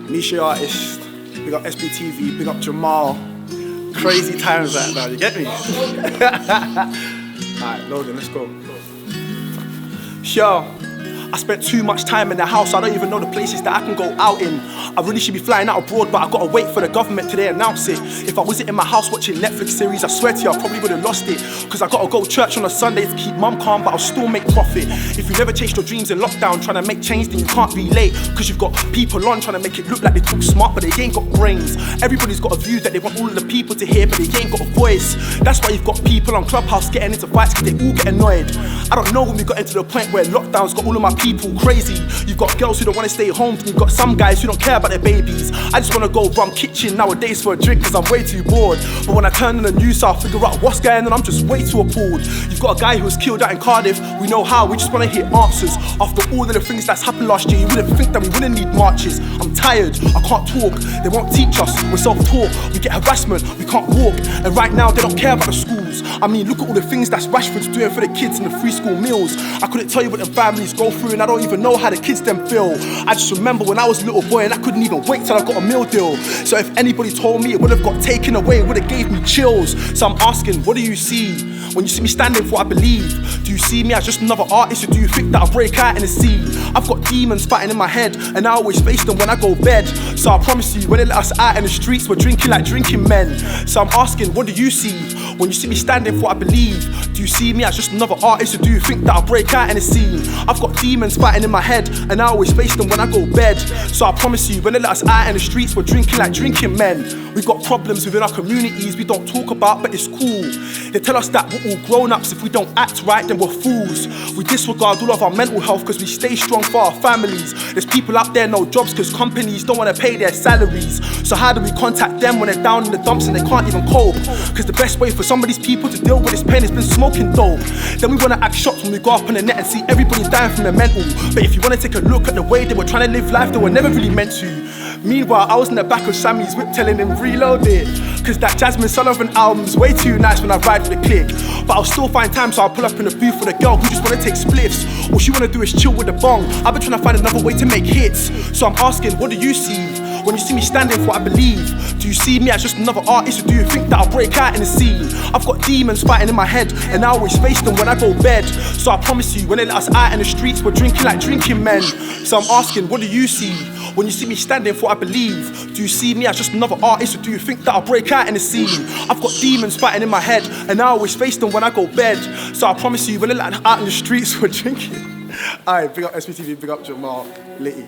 Michee artist, big up SBTV, big up Jamal. Crazy times right now, you get me? Alright, Logan, let's go. Yo, I spent too much time in the house, I don't even know the places that I can go out in. I really should be flying out abroad, but I gotta wait for the government till they announce it. If I wasn't in my house watching Netflix series, I swear to you I probably would've lost it. Cause I gotta go to church on a Sunday to keep mum calm, but I'll still make profit. If you never chased your dreams in lockdown trying to make change, then you can't be late. Cause you've got people on trying to make it look like they talk smart, but they ain't got brains. Everybody's got a view that they want all of the people to hear, but they ain't got a voice. That's why you've got people on Clubhouse getting into fights cause they all get annoyed. I don't know when we got into the point where lockdown's got all of my people crazy. You've got girls who don't want to stay home, and you've got some guys who don't care about their babies. I just want to go rum kitchen nowadays for a drink cause I'm way too bored. But when I turn on the news I'll figure out what's going on, I'm just way too appalled. You've got a guy who was killed out in Cardiff, we know how, we just want to hear answers. After all of the things that's happened last year, you wouldn't think that we wouldn't need marches. I'm tired, I can't talk, they won't teach us, we're self-taught. We get harassment, we can't walk, and right now they don't care about the schools. I mean, look at all the things that's Rashford's doing for the kids in the free school meals. I couldn't tell you what the families go through, and I don't even know how the kids them feel. I just remember when I was a little boy and I couldn't even wait till I got a meal deal. So if anybody told me it would have got taken away, it would have gave me chills. So I'm asking, what do you see when you see me standing for what I believe? Do you see me as just another artist, or do you think that I'll break out in the sea? I've got demons fighting in my head, and I always face them when I go bed. So I promise you, when they let us out in the streets, we're drinking like drinking men. So I'm asking, what do you see when you see me standing for what I believe? Do you see me as just another artist, or do you think that I'll break out in the scene? I've got demons fighting in my head, and I always face them when I go bed. So I promise you, when they let us out in the streets, we're drinking like drinking men. We've got problems within our communities we don't talk about, but it's cool. They tell us that we're all grown-ups, if we don't act right then we're fools. We disregard all of our mental health because we stay strong for our families. There's people out there no jobs because companies don't want to pay their salaries. So how do we contact them when they're down in the dumps and they can't even cope? Because the best way for some of these people to deal with this pain has been smoking dope. Then we want to act shocked when we go up on the net and see everybody dying from the mental. But if you want to take a look at the way they were trying to live life, they were never really meant to. Meanwhile, I was in the back of Sammy's whip telling him reload it, cause that Jasmine Sullivan album's way too nice when I ride with the click. But I'll still find time, so I'll pull up in the booth with a girl who just wanna take spliffs. All she wanna do is chill with the bong. I've been trying to find another way to make hits. So I'm asking, what do you see when you see me standing for what I believe? Do you see me as just another artist, or do you think that I'll break out in the scene? I've got demons fighting in my head, and I always face them when I go bed. So I promise you, when they let us out in the streets, we're drinking like drinking men. So I'm asking, what do you see when you see me standing for what I believe? Do you see me as just another artist, or do you think that I'll break out in the scene? I've got demons fighting in my head, and I always face them when I go bed. So I promise you, when they let us out in the streets, we're drinking. Alright, big up SBTV, big up Jamal, Litty.